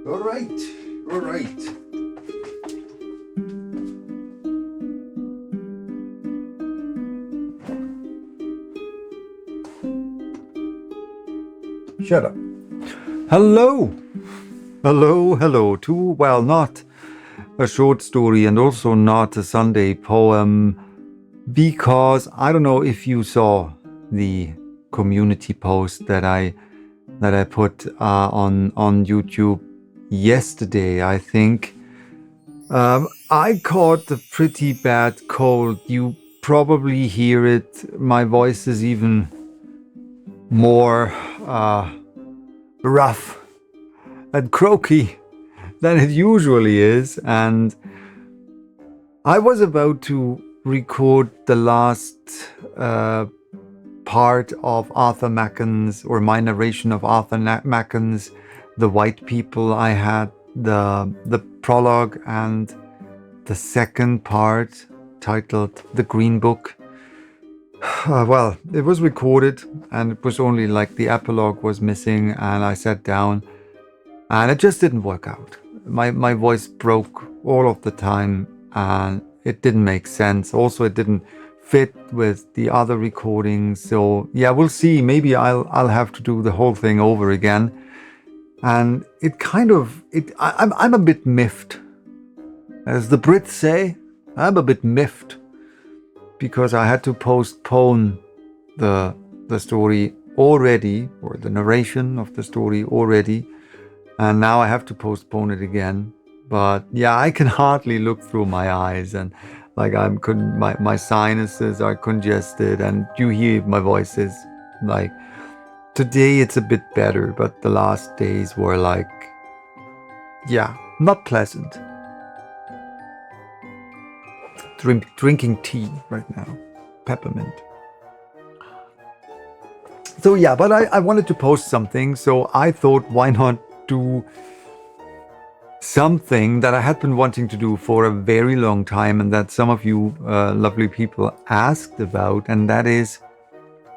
All right, all right. Shut up. Hello. Hello to, well, not a short story and also not a Sunday poem, because I don't know if you saw the community post that I put on YouTube yesterday, I think. I caught a pretty bad cold. You probably hear it. My voice is even more rough and croaky than it usually is. And I was about to record the last part of Arthur Macken's, or my narration of Arthur Macken's The White People. I had the prologue and the second part titled The Green Book. Well, it was recorded and it was only like the epilogue was missing, and I sat down and it just didn't work out. My voice broke all of the time and it didn't make sense. Also, it didn't fit with the other recordings. So yeah, we'll see. Maybe I'll have to do the whole thing over again. And it kind of, I'm a bit miffed. As the Brits say, I'm a bit miffed, because I had to postpone the story already, or the narration of the story already, and now I have to postpone it again. But yeah, I can hardly look through my eyes, and like my sinuses are congested, and you hear my voice is like, today it's a bit better, but the last days were like, yeah, not pleasant. Drinking tea right now, peppermint. So yeah, but I wanted to post something, so I thought, why not do something that I had been wanting to do for a very long time, and that some of you lovely people asked about, and that is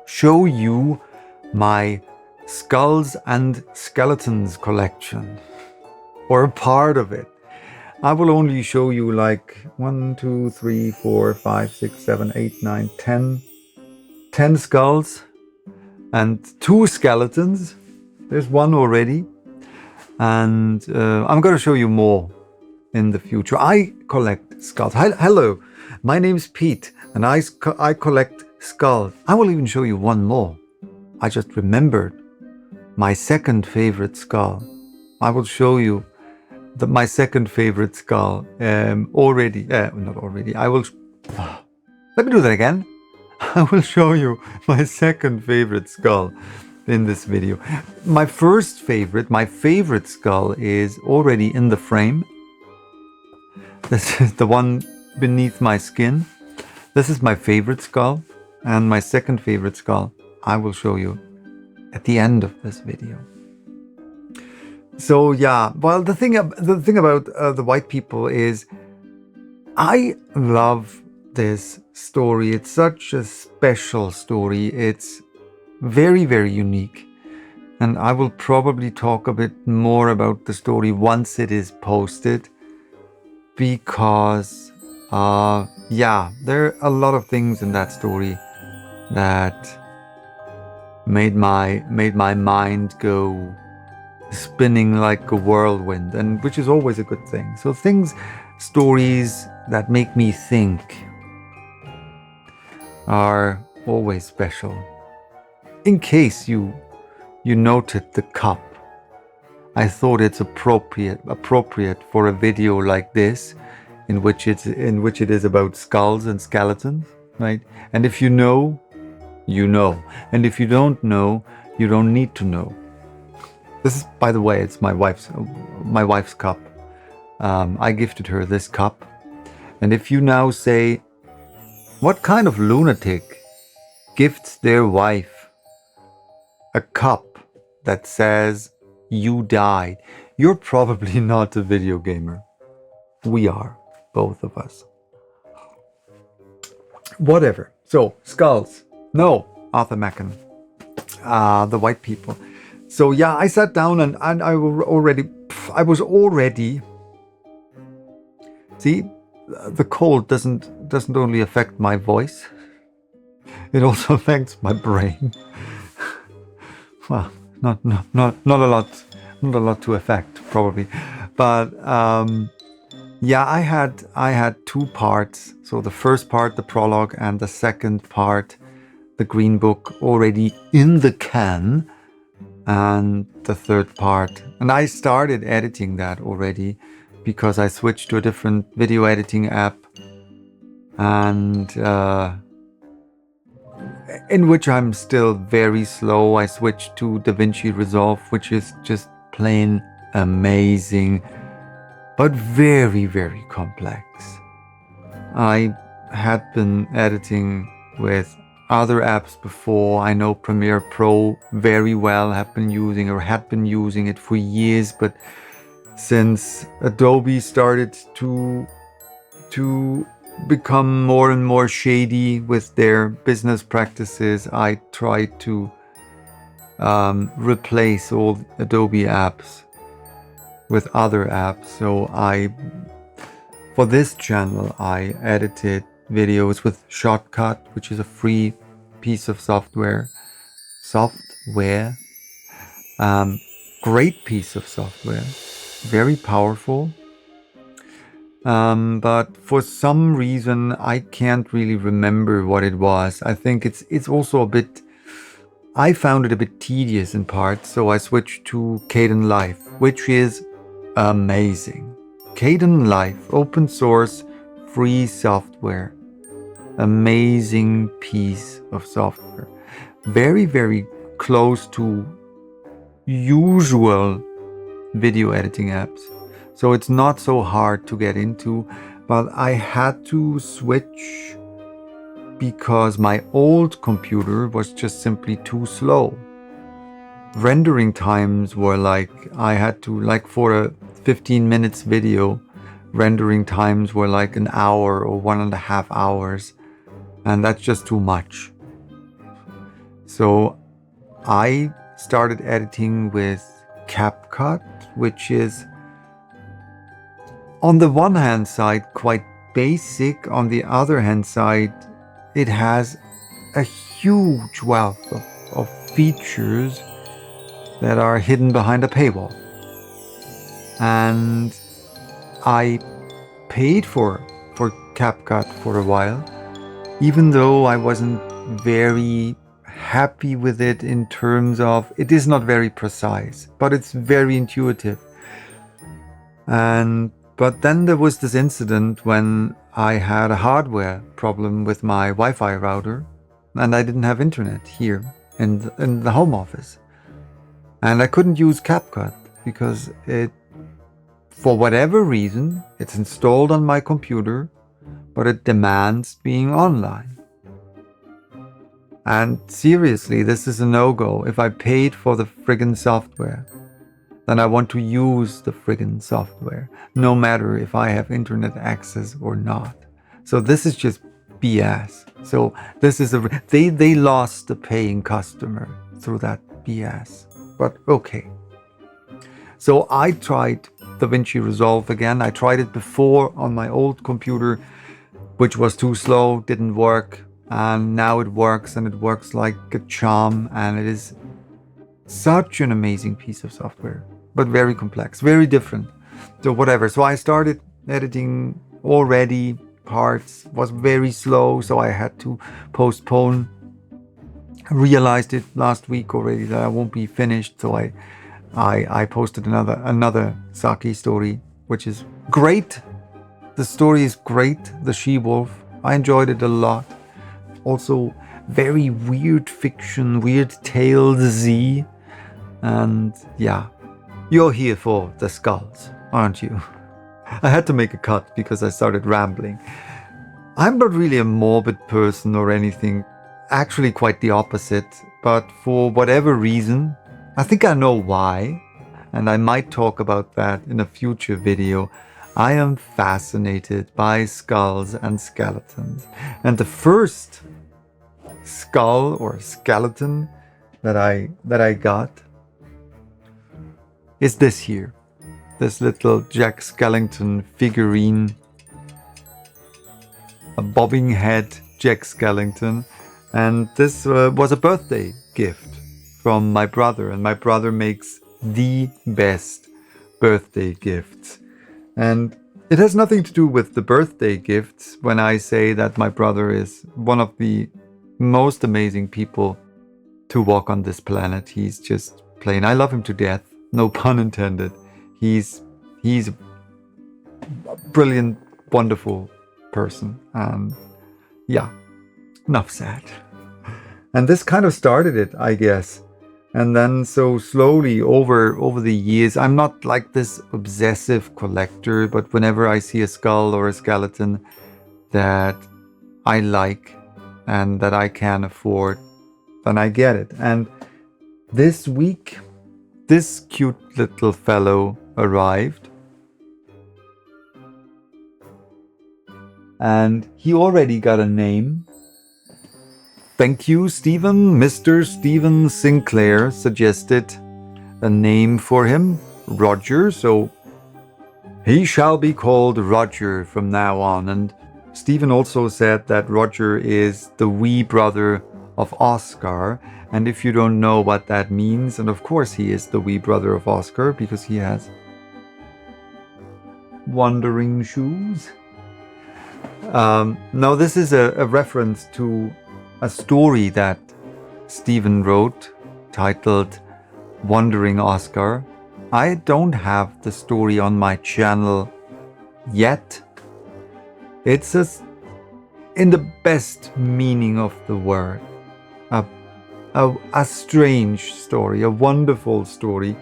show you my Skulls and Skeletons collection, or a part of it. I will only show you like 1, 2, 3, 4, 5, 6, 7, 8, 9, 10 skulls and 2 skeletons. There's one already. And I'm going to show you more in the future. I collect skulls. Hello, my name's Pete, and I collect skulls. I will even show you one more. I just remembered my second favorite skull. I will show you my second favorite skull already. Not already. I will. Let me do that again. I will show you my second favorite skull in this video. My favorite skull is already in the frame. This is the one beneath my skin. This is my favorite skull, and my second favorite skull I will show you at the end of this video. So yeah, well, the thing about the White People is, I love this story. It's such a special story. It's very, very unique. And I will probably talk a bit more about the story once it is posted, because yeah, there are a lot of things in that story that made my mind go spinning like a whirlwind, and which is always a good thing. So stories that make me think are always special. In case you noted the cup, I thought it's appropriate for a video like this, in which it is about skulls and skeletons, right? And if you know, you know, and if you don't know, you don't need to know. This is, by the way, it's my wife's cup. I gifted her this cup, and if you now say, what kind of lunatic gifts their wife a cup that says you died? You're probably not a video gamer. We are, both of us. Whatever. So, skulls. No, Arthur Machen. The White People. So yeah, I sat down and I was already. See, the cold doesn't only affect my voice; it also affects my brain. Well, not a lot to affect probably, but yeah, I had two parts. So the first part, the prologue, and the second part, the Green Book, already in the can, and the third part. And I started editing that already because I switched to a different video editing app, and in which I'm still very slow. I switched to DaVinci Resolve, which is just plain amazing, but very, very complex. I had been editing with other apps before. I know Premiere Pro very well, had been using it for years, but since Adobe started to become more and more shady with their business practices, I tried to replace all Adobe apps with other apps. So for this channel, I edited videos with Shotcut, which is a free piece of software. Great piece of software, very powerful. But for some reason, I can't really remember what it was. I think it's also a bit. I found it a bit tedious in parts, so I switched to Kdenlive, which is amazing. Kdenlive, open source, free software. Amazing piece of software. Very, very close to usual video editing apps. So it's not so hard to get into, but I had to switch because my old computer was just simply too slow. Rendering times were I had to, for a 15 minutes video, rendering times were like an hour or 1.5 hours, and that's just too much. So I started editing with CapCut, which is on the one hand side quite basic, on the other hand side it has a huge wealth of features that are hidden behind a paywall. And I paid for CapCut for a while, even though I wasn't very happy with it in terms of it is not very precise, but it's very intuitive. But then there was this incident when I had a hardware problem with my Wi-Fi router, and I didn't have internet here in the home office. And I couldn't use CapCut because for whatever reason, it's installed on my computer, but it demands being online. And seriously, this is a no-go. If I paid for the friggin' software, then I want to use the friggin' software, no matter if I have internet access or not. So this is just BS. So this is they lost the paying customer through that BS. But okay. So I tried DaVinci Resolve again. I tried it before on my old computer, which was too slow, didn't work. And now it works, and it works like a charm, and it is such an amazing piece of software, but very complex, very different. So whatever. So I started editing already. Parts was very slow, so I had to postpone. I realized it last week already that I won't be finished, so I posted another Saki story, which is great. The story is great. The She-Wolf. I enjoyed it a lot. Also, very weird fiction, weird tales-y. And yeah, you're here for the skulls, aren't you? I had to make a cut because I started rambling. I'm not really a morbid person or anything. Actually, quite the opposite. But for whatever reason, I think I know why, and I might talk about that in a future video. I am fascinated by skulls and skeletons. And the first skull or skeleton that I got is this here. This little Jack Skellington figurine. A bobbing head Jack Skellington. And this was a birthday gift from my brother. And my brother makes the best birthday gifts. And it has nothing to do with the birthday gifts when I say that my brother is one of the most amazing people to walk on this planet. He's just plain. I love him to death. No pun intended. He's a brilliant, wonderful person. And yeah, enough said. And this kind of started it, I guess. And then so slowly over the years, I'm not like this obsessive collector, but whenever I see a skull or a skeleton that I like and that I can afford, then I get it. And this week, this cute little fellow arrived. And he already got a name. Thank you, Stephen. Mr. Stephen Sinclair suggested a name for him, Roger. So he shall be called Roger from now on. And Stephen also said that Roger is the wee brother of Oscar. And if you don't know what that means, and of course he is the wee brother of Oscar because he has wandering shoes. No, this is a reference to a story that Stephen wrote titled Wandering Oscar. I don't have the story on my channel yet. It's in the best meaning of the word, a strange story, a wonderful story.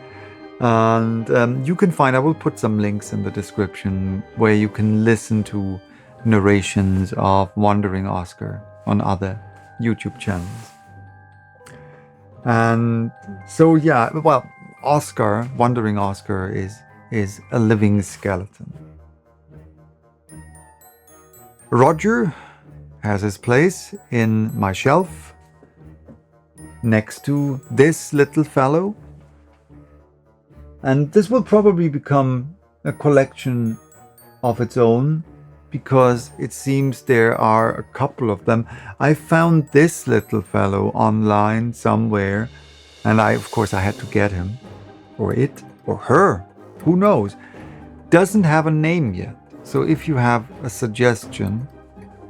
And you can find, I will put some links in the description where you can listen to narrations of Wandering Oscar on other YouTube channels. And so yeah, well, Oscar, Wandering Oscar is a living skeleton. Roger has his place in my shelf next to this little fellow. And this will probably become a collection of its own, because it seems there are a couple of them. I found this little fellow online somewhere, and of course I had to get him, or it, or her, who knows. Doesn't have a name yet. So if you have a suggestion,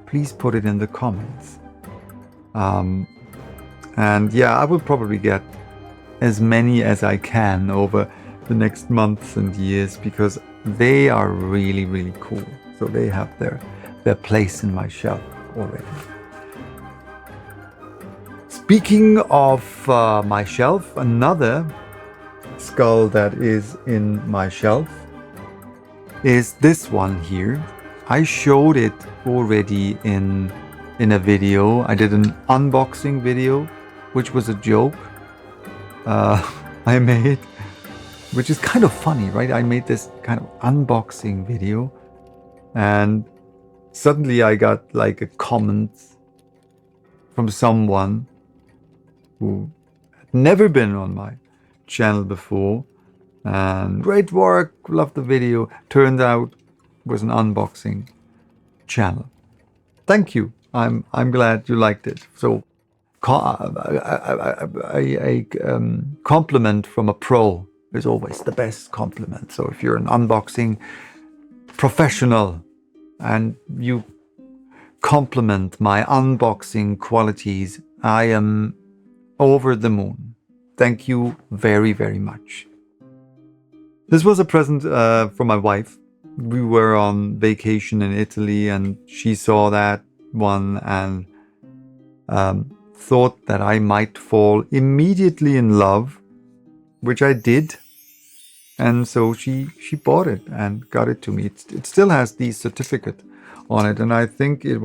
please put it in the comments. And yeah, I will probably get as many as I can over the next months and years, because they are really, really cool. So they have their place in my shelf already. Speaking of my shelf, another skull that is in my shelf is this one here. I showed it already in a video. I did an unboxing video, which was a joke I made, which is kind of funny, right? I made this kind of unboxing video, and suddenly I got like a comment from someone who had never been on my channel before, and great work, loved the video. Turned out it was an unboxing channel. Thank you. I'm glad you liked it. So a compliment from a pro is always the best compliment. So if you're an unboxing professional and you compliment my unboxing qualities, I am over the moon. Thank you very, very much. This was a present from my wife. We were on vacation in Italy, and she saw that one and thought that I might fall immediately in love, which I did. And so she bought it and got it to me. It still has the certificate on it, and I think it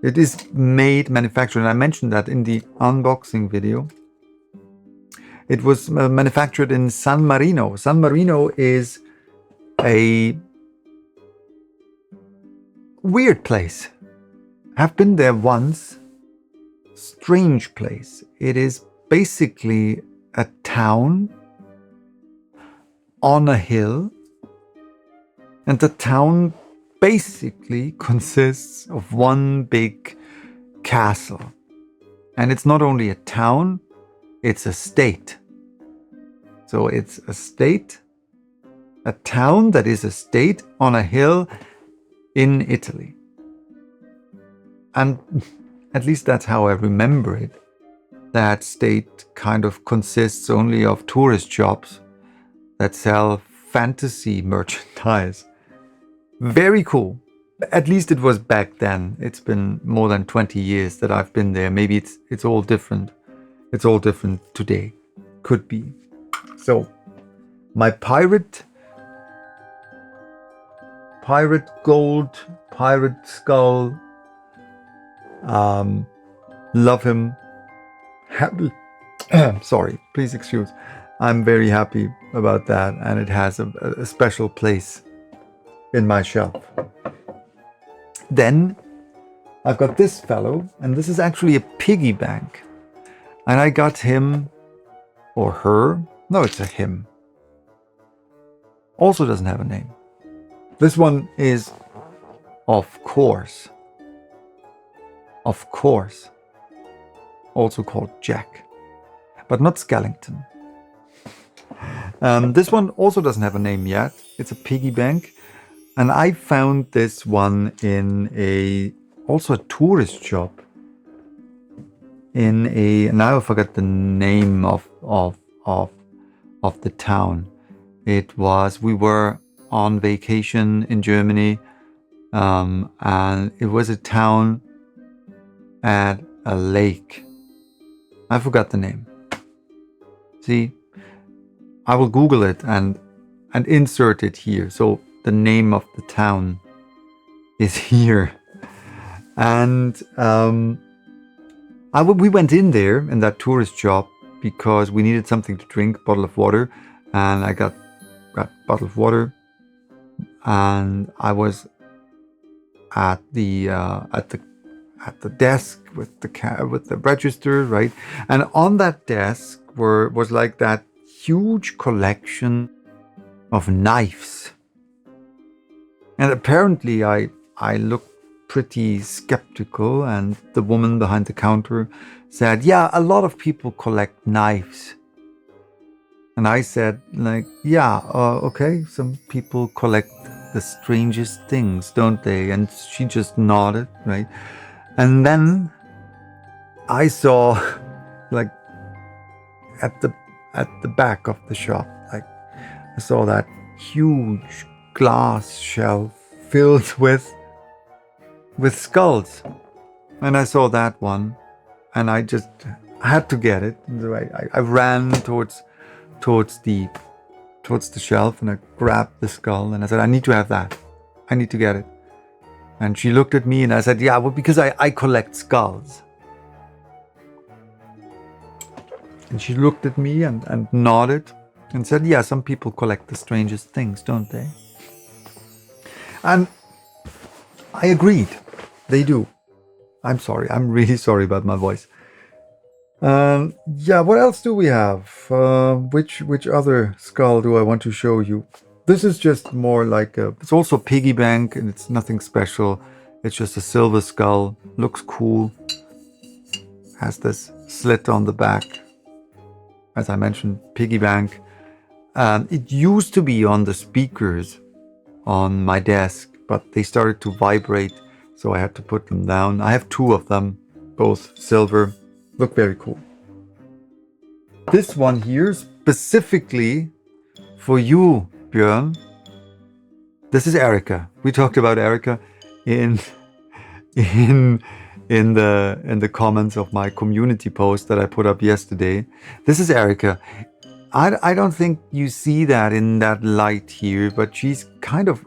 is manufactured. And I mentioned that in the unboxing video. It was manufactured in San Marino. San Marino is a weird place. I've been there once. Strange place. It is basically a town on a hill, and the town basically consists of one big castle. And it's not only a town, it's a state. So it's a town that is a state on a hill in Italy. And at least that's how I remember it. That state kind of consists only of tourist shops that sell fantasy merchandise. Very cool. At least it was back then. It's been more than 20 years that I've been there. Maybe it's all different. It's all different today. Could be. So, my pirate gold, pirate skull. Love him. Happy. Sorry, please excuse. I'm very happy about that, and it has a special place in my shelf. Then I've got this fellow, and this is actually a piggy bank. And I got him or her. No, it's a him. Also doesn't have a name. This one is, of course, also called Jack, but not Skellington. This one also doesn't have a name yet. It's a piggy bank. And I found this one in also a tourist shop. Now I forgot the name of the town. We were on vacation in Germany, and it was a town at a lake. I forgot the name. See, I will Google it and insert it here. So the name of the town is here. And we went in there in that tourist shop because we needed something to drink, bottle of water, and I got bottle of water, and I was at the desk with the register, right? And on that desk was like that huge collection of knives. And apparently I looked pretty skeptical, and the woman behind the counter said, yeah, a lot of people collect knives. And I said, okay, some people collect the strangest things, don't they? And she just nodded, right? And then I saw, like, at the back of the shop, like, I saw that huge glass shelf filled with skulls. And I saw that one, and I just had to get it. So I ran towards the shelf, and I grabbed the skull, and I said, I need to have that. I need to get it. And she looked at me, and I said, yeah, well, because I collect skulls. And she looked at me and nodded and said, yeah, some people collect the strangest things, don't they? And I agreed. They do. I'm sorry. I'm really sorry about my voice. Yeah, what else do we have? Which other skull do I want to show you? This is just more like it's also a piggy bank, and it's nothing special. It's just a silver skull. Looks cool. Has this slit on the back. As I mentioned, piggy bank. It used to be on the speakers on my desk, but they started to vibrate, so I had to put them down. I have two of them, both silver. Look very cool. This one here, specifically for you, Björn. This is Erica. We talked about Erica in the comments of my community post that I put up yesterday. This is Erica. I don't think you see that in that light here, but she's kind of,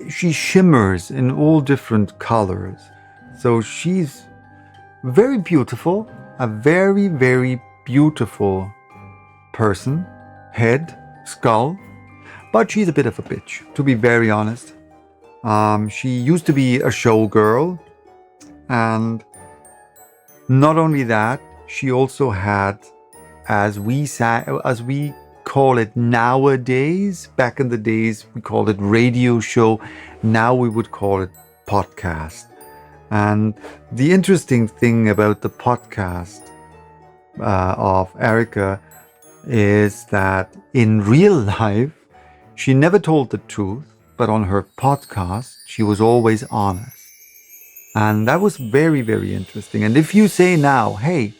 she shimmers in all different colors. So she's very beautiful, a very, very beautiful person, head, skull, but she's a bit of a bitch, to be very honest. She used to be a showgirl, and not only that, she also had, as we call it nowadays. Back in the days, we called it radio show. Now we would call it podcast. And the interesting thing about the podcast of Erica is that in real life, she never told the truth, but on her podcast, she was always honest. And that was very, very interesting. And if you say now, hey,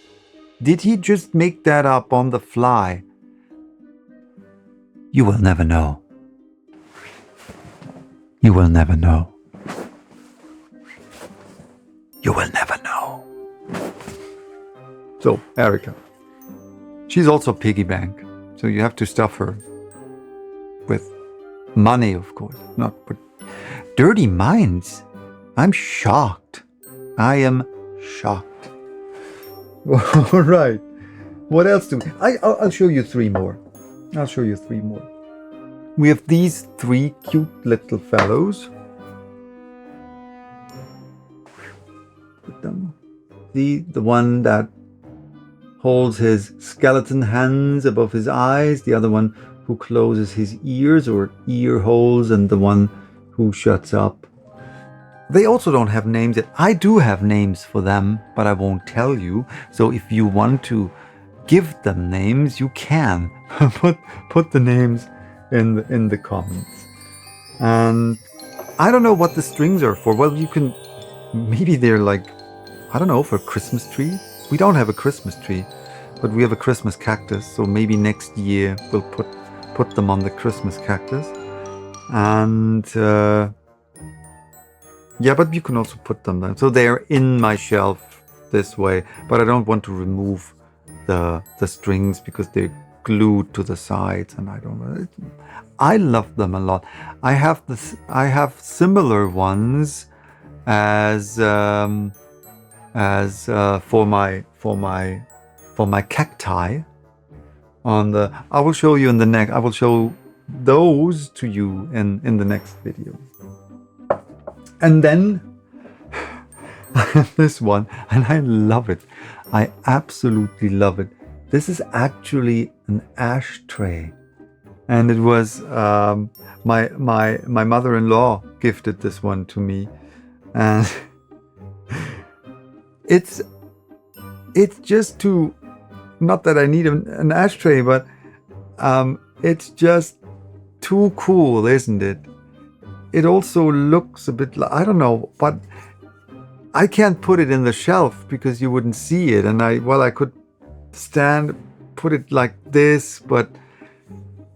did he just make that up on the fly? You will never know. You will never know. You will never know. So, Erica. She's also piggy bank. So you have to stuff her with money, of course. Not with dirty minds. I'm shocked. I am shocked. All right. What else do we... I'll show you three more. I'll show you three more. We have these three cute little fellows. Put them. The one that holds his skeleton hands above his eyes, the other one who closes his ears or ear holes, and the one who shuts up. They also don't have names yet. I do have names for them, but I won't tell you. So if you want to give them names, you can. put the names in the comments. And I don't know what the strings are for. Well, you can, maybe they're like, I don't know, for a Christmas tree. We don't have a Christmas tree, but we have a Christmas cactus. So maybe next year we'll put them on the Christmas cactus. And yeah, but you can also put them there. So they're in my shelf this way, but I don't want to remove the strings because they're glued to the sides, and I don't know. I love them a lot. I have similar ones as for my cacti. I will show you in the next. I will show those to you in the next video. And then I have this one, and I love it. I absolutely love it. This is actually an ashtray, and it was my mother-in-law gifted this one to me, and it's just too, not that I need an ashtray, but it's just too cool, isn't it? It also looks a bit like, I don't know, but I can't put it in the shelf because you wouldn't see it. And I could put it like this, but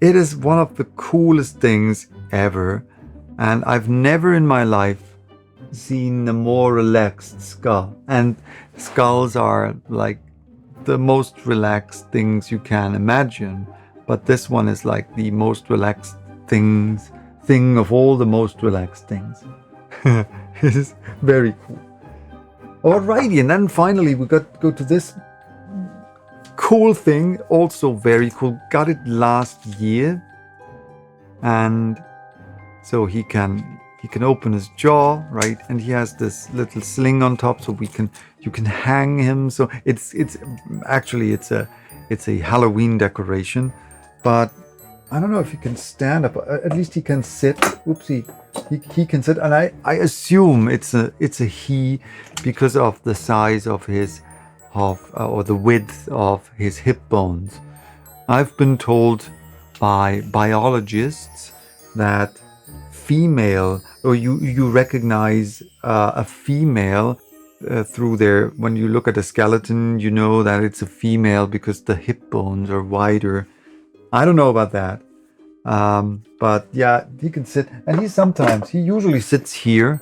it is one of the coolest things ever. And I've never in my life seen a more relaxed skull. And skulls are like the most relaxed things you can imagine. But this one is like the most relaxed thing of all the most relaxed things. It is very cool. Alrighty, and then finally we got to go to this cool thing, also very cool. Got it last year, and so he can open his jaw, right? And he has this little sling on top, so you can hang him. So it's actually a Halloween decoration, but I don't know if he can stand up. At least he can sit. Oopsie, he can sit, and I assume it's a he because of the size of his or the width of his hip bones. I've been told by biologists that female, or you recognize a female through when you look at a skeleton, you know that it's a female because the hip bones are wider. I don't know about that. But yeah, he can sit, and he usually sits here,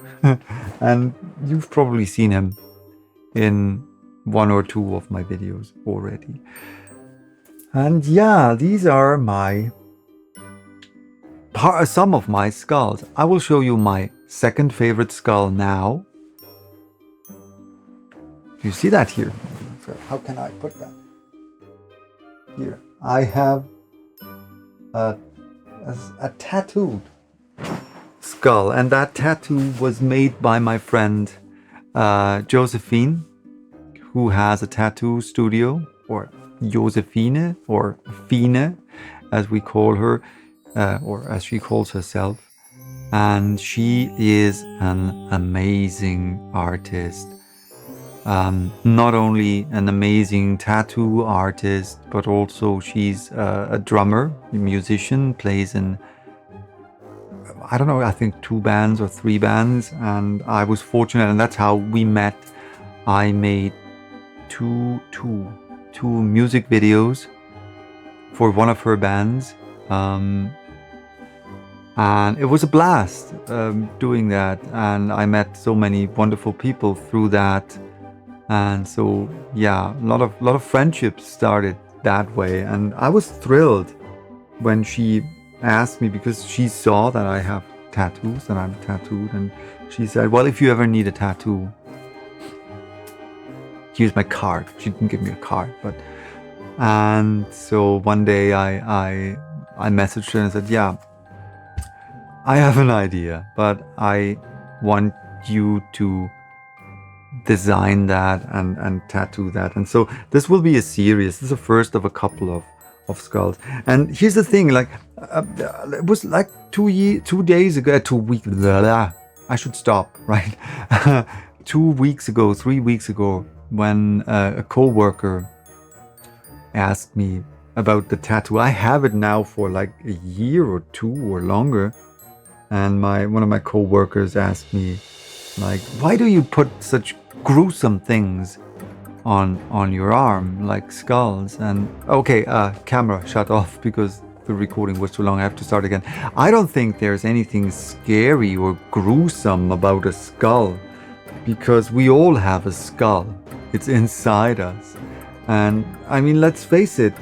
and you've probably seen him in one or two of my videos already. And yeah, these are some of my skulls. I will show you my second favorite skull now. You see that here? So how can I put that? Here, I have a tattooed skull, and that tattoo was made by my friend Josephine, who has a tattoo studio, or Josephine, or Fine, as we call her, or as she calls herself. And she is an amazing artist. Not only an amazing tattoo artist, but also she's a drummer, a musician, plays in, I don't know, I think 2 bands or 3 bands. And I was fortunate, and that's how we met. I made two music videos for one of her bands. And it was a blast doing that. And I met so many wonderful people through that. And so, yeah, a lot of friendships started that way. And I was thrilled when she asked me, because she saw that I have tattoos, that I'm tattooed. And she said, well, if you ever need a tattoo, here's my card. She didn't give me a card, but, and so one day I messaged her and said, yeah, I have an idea, but I want you to design that and tattoo that. And so this will be a series. This is the first of a couple of skulls. And here's the thing, like it was like 2 days ago, 2 weeks, I should stop, right? 2 weeks ago, 3 weeks ago, when a co-worker asked me about the tattoo. I have it now for like a year or 2 or longer. And one of my co-workers asked me, like, why do you put such gruesome things on your arm, like skulls? And okay, camera shut off because the recording was too long. I have to start again. I don't think there's anything scary or gruesome about a skull, because we all have a skull. It's inside us. And I mean, let's face it.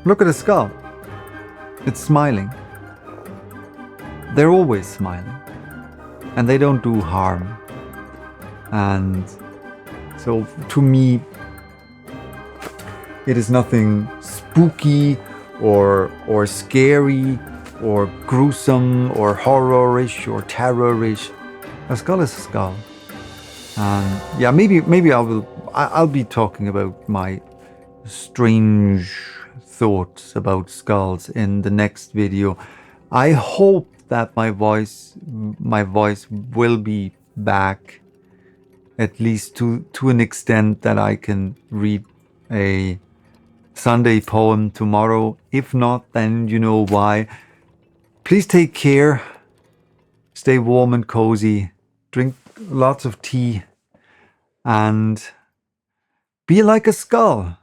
Look at a skull. It's smiling. They're always smiling. And they don't do harm. And so to me, it is nothing spooky or scary or gruesome or horror-ish or terror-ish. A skull is a skull. And yeah, maybe I'll be talking about my strange thoughts about skulls in the next video. I hope that my voice will be back, at least to an extent that I can read a Sunday poem tomorrow. If not, then you know why. Please take care. Stay warm and cozy. Drink lots of tea. And be like a skull.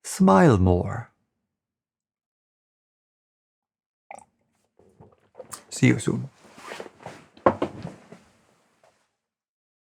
Smile more. See you soon.